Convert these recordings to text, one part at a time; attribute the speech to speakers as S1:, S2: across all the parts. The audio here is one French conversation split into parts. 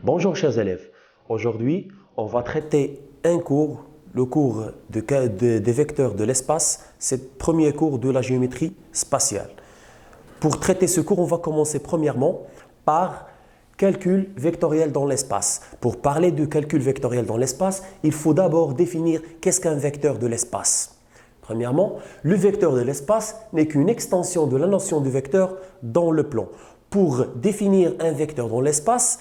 S1: Bonjour chers élèves, aujourd'hui on va traiter le cours des vecteurs de l'espace, c'est le premier cours de la géométrie spatiale. Pour traiter ce cours, on va commencer premièrement par calcul vectoriel dans l'espace. Pour parler de calcul vectoriel dans l'espace, il faut d'abord définir qu'est-ce qu'un vecteur de l'espace. Premièrement, le vecteur de l'espace n'est qu'une extension de la notion de vecteur dans le plan. Pour définir un vecteur dans l'espace,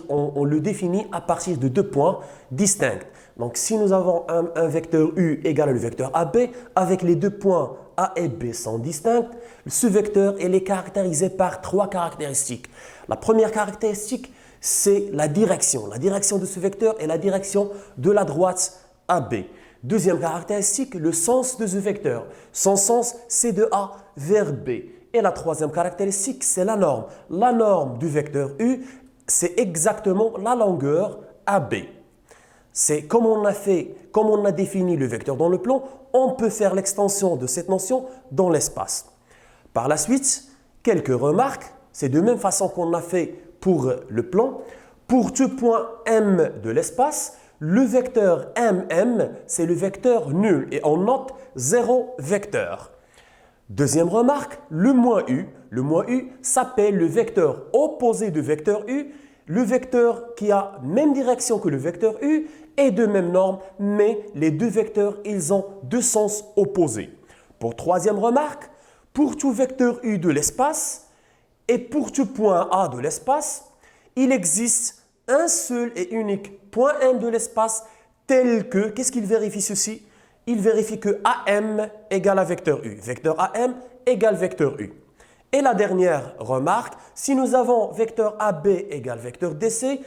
S1: on le définit à partir de deux points distincts. Donc, si nous avons un vecteur U égal à le vecteur AB, avec les deux points A et B sont distincts, ce vecteur est caractérisé par trois caractéristiques. La première caractéristique, c'est la direction. La direction de ce vecteur est la direction de la droite AB. Deuxième caractéristique, le sens de ce vecteur. Son sens, c'est de A vers B. Et la troisième caractéristique, c'est la norme. La norme du vecteur U, c'est exactement la longueur AB. C'est comme on a défini le vecteur dans le plan, on peut faire l'extension de cette notion dans l'espace. Par la suite, quelques remarques. C'est de même façon qu'on a fait pour le plan. Pour tout point M de l'espace, le vecteur MM, c'est le vecteur nul et on note 0 vecteur. Deuxième remarque, le moins U s'appelle le vecteur opposé du vecteur U, le vecteur qui a même direction que le vecteur U et de même norme, mais les deux vecteurs, ils ont deux sens opposés. Pour troisième remarque, pour tout vecteur U de l'espace et pour tout point A de l'espace, il existe un seul et unique point M de l'espace tel que, qu'est-ce qu'il vérifie ceci? Il vérifie que AM égale à vecteur U. Vecteur AM égale vecteur U. Et la dernière remarque, si nous avons vecteur AB égale vecteur DC,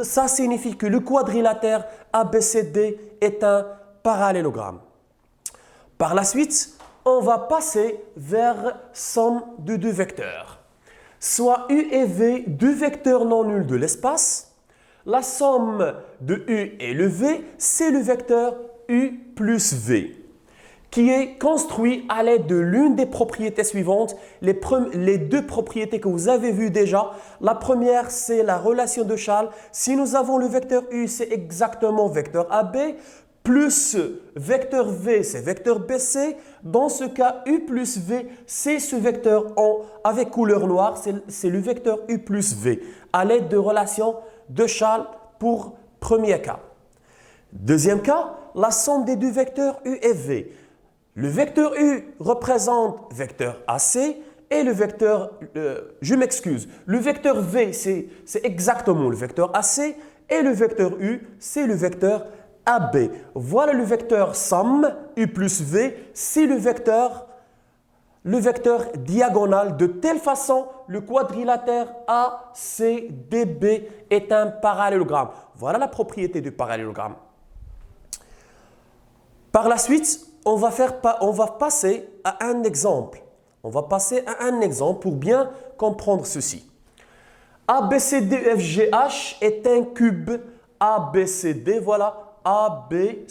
S1: ça signifie que le quadrilatère ABCD est un parallélogramme. Par la suite, on va passer vers somme de deux vecteurs. Soit U et V, deux vecteurs non nuls de l'espace. La somme de U et le V, c'est le vecteur U plus V, qui est construit à l'aide de l'une des propriétés suivantes, les deux propriétés que vous avez vues déjà. La première, c'est la relation de Charles. Si nous avons le vecteur U, c'est exactement vecteur AB, plus vecteur V, c'est vecteur BC. Dans ce cas, U plus V, c'est ce vecteur avec couleur noire, c'est le vecteur U plus V, à l'aide de relation de Charles pour premier cas. Deuxième cas, la somme des deux vecteurs U et V. Le vecteur U représente vecteur AC et le vecteur, le vecteur V, c'est exactement le vecteur AC et le vecteur U, c'est le vecteur AB. Voilà le vecteur somme, U plus V, c'est le vecteur diagonal. De telle façon, le quadrilatère ACDB est un parallélogramme. Voilà la propriété du parallélogramme. Par la suite, on va passer à un exemple. On va passer à un exemple pour bien comprendre ceci. ABCDEFGH est un cube. ABCD, voilà. ABCDEFGH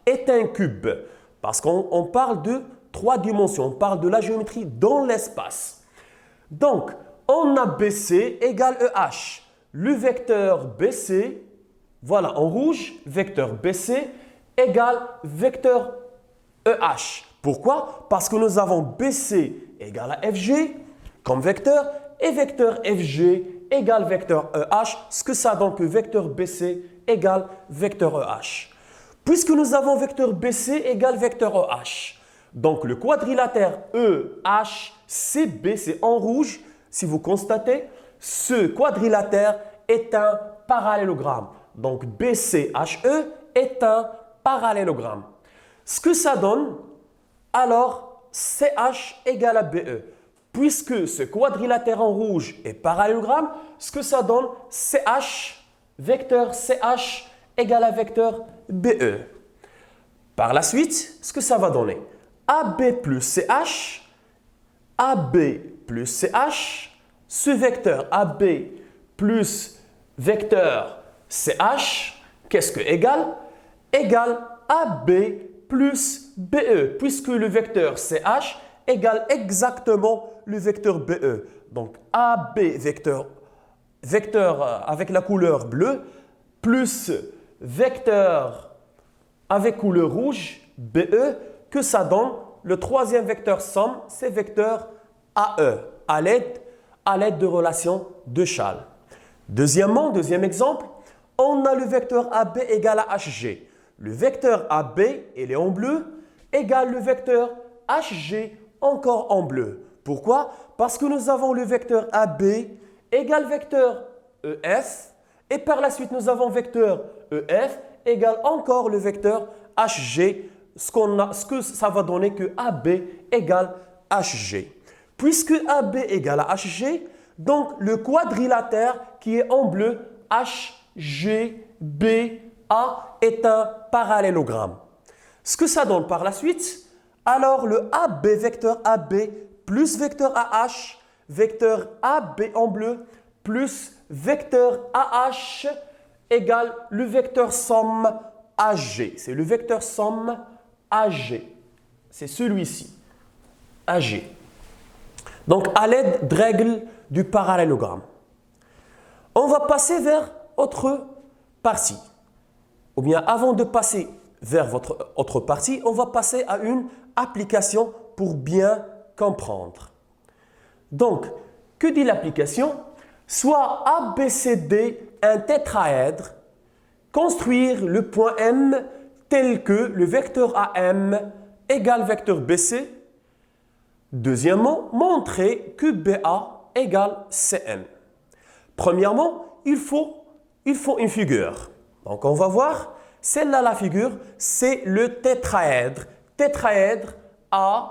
S1: est un cube. Parce qu'on parle de trois dimensions. On parle de la géométrie dans l'espace. Donc, on a BC égale EH. Le vecteur BC, voilà, en rouge, vecteur BC égale vecteur EH. Pourquoi? Parce que nous avons BC égale à FG comme vecteur et vecteur FG égale vecteur EH, ce que ça donne que vecteur BC égale vecteur EH. Puisque nous avons vecteur BC égale vecteur EH, donc le quadrilatère EHCB, c'est en rouge, si vous constatez, ce quadrilatère est un parallélogramme. Donc BCHE est un parallélogramme. Ce que ça donne, alors CH égale à BE. Puisque ce quadrilatère en rouge est parallélogramme, ce que ça donne, vecteur CH égale à vecteur BE. Par la suite, ce que ça va donner, AB plus CH, ce vecteur AB plus vecteur CH, qu'est-ce que égale? Égale AB plus BE, puisque le vecteur CH égale exactement le vecteur BE. donc AB vecteur avec la couleur bleue, plus vecteur avec couleur rouge, BE, que ça donne le troisième vecteur somme, c'est vecteur AE, à l'aide de relations de Chasles. Deuxièmement, deuxième exemple, on a le vecteur AB égale à HG. Le vecteur AB, il est en bleu, égale le vecteur HG encore en bleu. Pourquoi? Parce que nous avons le vecteur AB égale vecteur EF et par la suite nous avons vecteur EF égale encore le vecteur HG, ce que ça va donner que AB égale HG. Puisque AB égale à HG, donc le quadrilatère qui est en bleu HGBA est un parallélogramme. Ce que ça donne par la suite, alors le AB, vecteur AB plus vecteur AH, vecteur AB en bleu plus vecteur AH égale le vecteur somme AG. C'est le vecteur somme AG. C'est celui-ci, AG. Donc, à l'aide de règles du parallélogramme. On va passer vers autre partie. Ou bien, avant de passer vers votre autre partie, on va passer à une application pour bien comprendre. Donc, que dit l'application? Soit ABCD un tétraèdre, construire le point M tel que le vecteur AM égale vecteur BC. Deuxièmement, montrer que BA égale CM. Premièrement, il faut une figure. Donc, on va voir, celle-là, la figure, c'est le tétraèdre. Tétraèdre ABCD.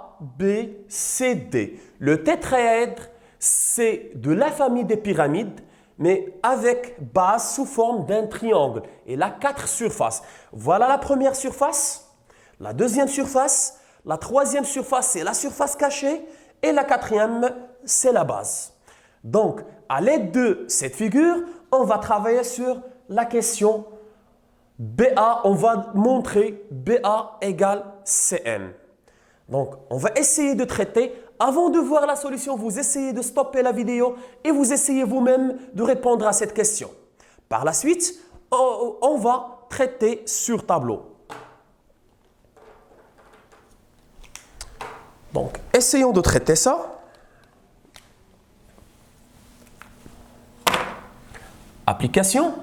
S1: Le tétraèdre, c'est de la famille des pyramides, mais avec base sous forme d'un triangle. Et là, 4 surfaces. Voilà la première surface, la deuxième surface, la troisième surface, c'est la surface cachée et la quatrième, c'est la base. Donc, à l'aide de cette figure, on va travailler sur la question BA. On va montrer BA égale CM. Donc, on va essayer de traiter. Avant de voir la solution, vous essayez de stopper la vidéo et vous essayez vous-même de répondre à cette question. Par la suite, on va traiter sur tableau. Donc, essayons de traiter ça. Application.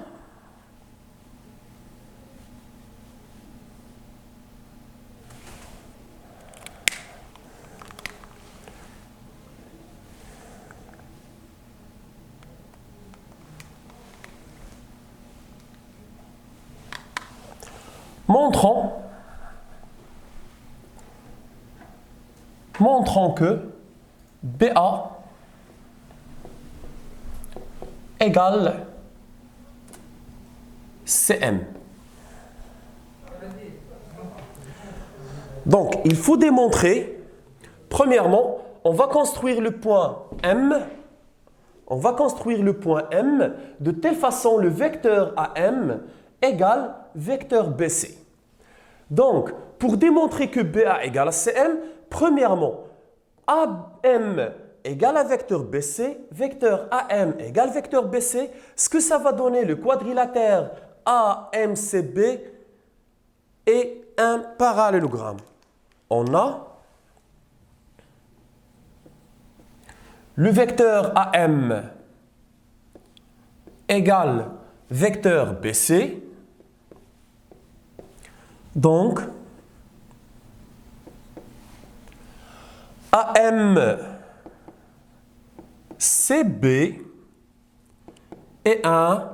S1: Montrons que BA égale CM. Donc, il faut démontrer, premièrement, on va construire le point M. On va construire le point M de telle façon le vecteur AM égale vecteur BC. Donc, pour démontrer que BA égale à CM, premièrement, AM égale à vecteur BC, vecteur AM égale vecteur BC, ce que ça va donner le quadrilatère AMCB est un parallélogramme. On a le vecteur AM égale vecteur BC. Donc, AMCB est un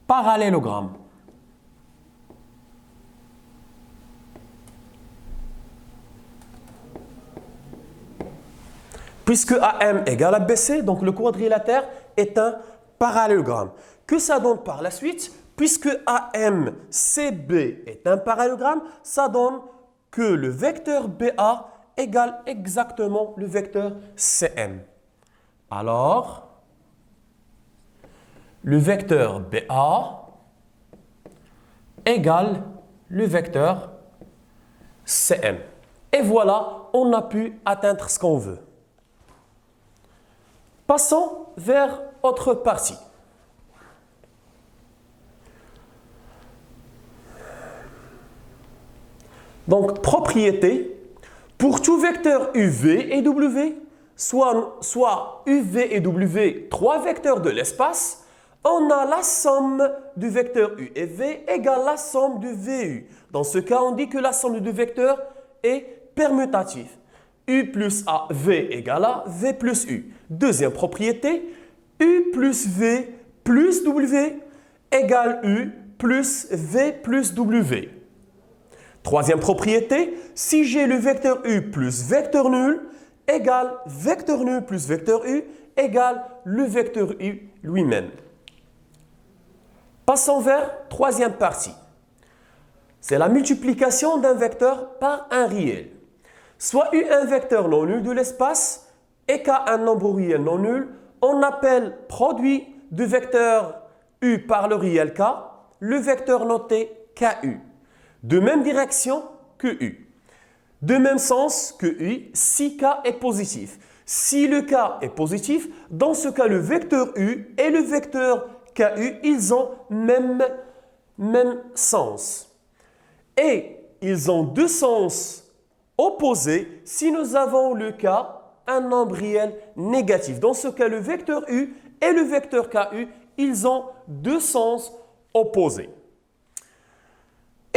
S1: parallélogramme. Puisque AM égale à BC, donc le quadrilatère est un parallélogramme. Que ça donne par la suite? Puisque AMCB est un parallélogramme, ça donne que le vecteur BA égale exactement le vecteur CM. Alors, le vecteur BA égale le vecteur CM. Et voilà, on a pu atteindre ce qu'on veut. Passons vers autre partie. Donc, propriété, pour tout vecteur UV et W, soit UV et W, trois vecteurs de l'espace, on a la somme du vecteur U et V égale la somme du VU. Dans ce cas, on dit que la somme des deux vecteurs est permutative. U plus A, V égale A, V plus U. Deuxième propriété, U plus V plus W égale U plus V plus W. Troisième propriété, si j'ai le vecteur U plus vecteur nul égale vecteur nul plus vecteur U égale le vecteur U lui-même. Passons vers troisième partie. C'est la multiplication d'un vecteur par un réel. Soit U un vecteur non nul de l'espace et K un nombre réel non nul, on appelle produit du vecteur U par le réel K le vecteur noté KU. De même direction que U. De même sens que U si K est positif. Si le K est positif, dans ce cas, le vecteur U et le vecteur KU, ils ont même sens. Et ils ont deux sens opposés si nous avons le K, un nombre réel négatif. Dans ce cas, le vecteur U et le vecteur KU, ils ont deux sens opposés.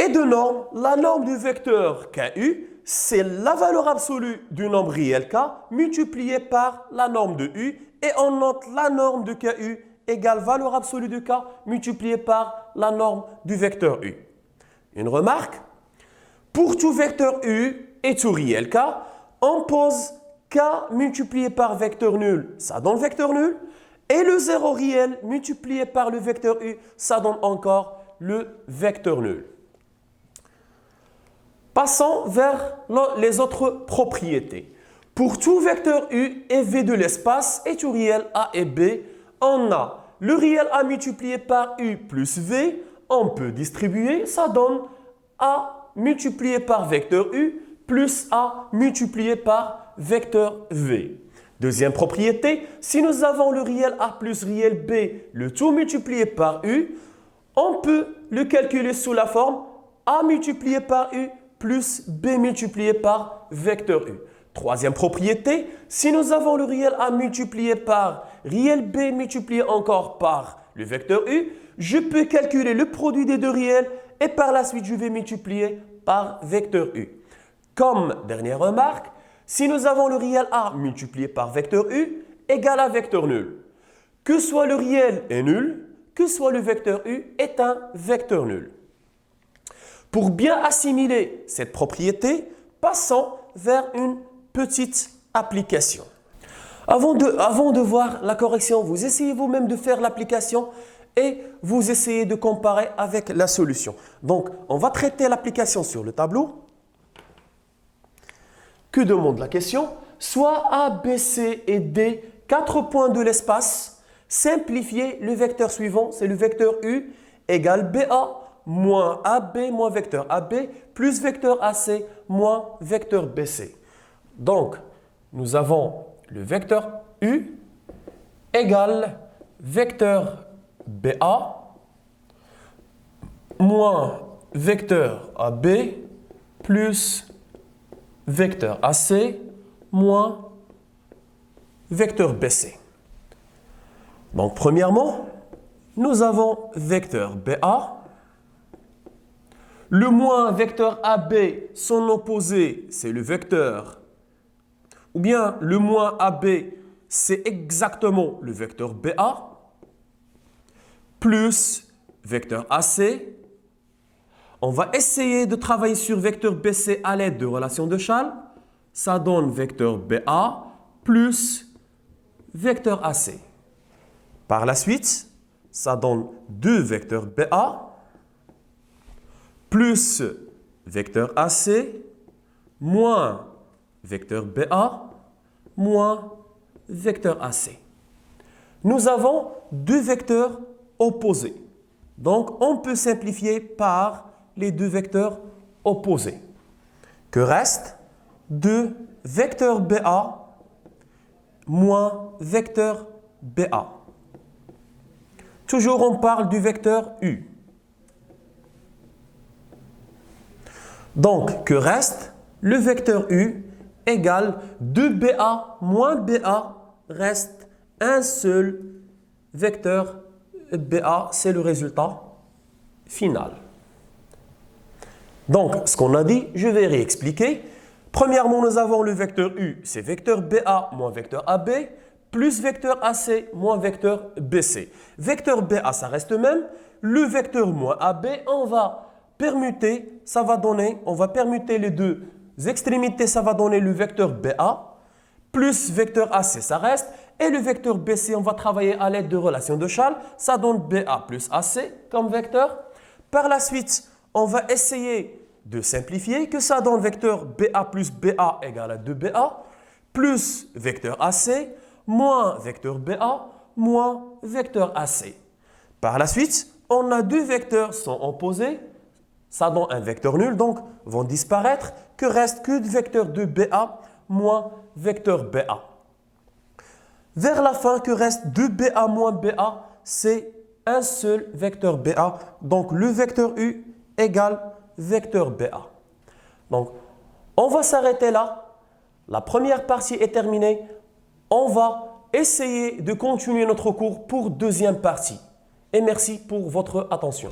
S1: Et de norme, la norme du vecteur KU, c'est la valeur absolue du nombre réel K multipliée par la norme de U. Et on note la norme de KU égale valeur absolue de K multipliée par la norme du vecteur U. Une remarque, pour tout vecteur U et tout réel K, on pose K multiplié par vecteur nul, ça donne vecteur nul. Et le zéro réel multiplié par le vecteur U, ça donne encore le vecteur nul. Passons vers les autres propriétés. Pour tout vecteur U et V de l'espace et tout réel A et B, on a le réel A multiplié par U plus V, on peut distribuer, ça donne A multiplié par vecteur U plus A multiplié par vecteur V. Deuxième propriété, si nous avons le réel A plus réel B, le tout multiplié par U, on peut le calculer sous la forme A multiplié par U plus B multiplié par vecteur U. Troisième propriété, si nous avons le réel A multiplié par réel B multiplié encore par le vecteur U, je peux calculer le produit des deux réels et par la suite je vais multiplier par vecteur U. Comme dernière remarque, si nous avons le réel A multiplié par vecteur U égale à vecteur nul. Que soit le réel est nul, que soit le vecteur U est un vecteur nul. Pour bien assimiler cette propriété, passons vers une petite application. Avant de voir la correction, vous essayez vous-même de faire l'application et vous essayez de comparer avec la solution. Donc, on va traiter l'application sur le tableau. Que demande la question? Soit A, B, C et D, 4 points de l'espace. Simplifiez le vecteur suivant, c'est le vecteur U égale BA moins AB moins vecteur AB plus vecteur AC moins vecteur BC. Donc, nous avons le vecteur U égale vecteur BA moins vecteur AB plus vecteur AC moins vecteur BC. Donc, premièrement, nous avons vecteur BA. Le moins vecteur AB, son opposé, c'est le vecteur. Ou bien le moins AB, c'est exactement le vecteur BA. Plus vecteur AC. On va essayer de travailler sur vecteur BC à l'aide de relations de Schall. Ça donne vecteur BA plus vecteur AC. Par la suite, ça donne 2 vecteurs BA plus vecteur AC moins vecteur BA moins vecteur AC. Nous avons 2 vecteurs opposés. Donc, on peut simplifier par les 2 vecteurs opposés. Que reste 2 vecteurs BA moins vecteur BA. Toujours, on parle du vecteur U. Donc, que reste? Le vecteur U égale 2BA moins BA reste un seul vecteur BA. C'est le résultat final. Donc, ce qu'on a dit, je vais réexpliquer. Premièrement, nous avons le vecteur U, c'est vecteur BA moins vecteur AB, plus vecteur AC moins vecteur BC. Vecteur BA, ça reste même. Le vecteur moins AB, on va permuter, on va permuter les deux extrémités, ça va donner le vecteur BA, plus vecteur AC, ça reste. Et le vecteur BC, on va travailler à l'aide de relations de Charles, ça donne BA plus AC comme vecteur. Par la suite, on va essayer de simplifier, que ça donne vecteur BA plus BA égale à 2BA, plus vecteur AC, moins vecteur BA, moins vecteur AC. Par la suite, on a deux vecteurs sont opposés, ça donne un vecteur nul, donc vont disparaître, que reste que le vecteur de BA moins vecteur BA. Vers la fin, que reste 2BA moins BA, c'est un seul vecteur BA, donc le vecteur U égale vecteur BA. Donc, on va s'arrêter là. La première partie est terminée. On va essayer de continuer notre cours pour deuxième partie. Et merci pour votre attention.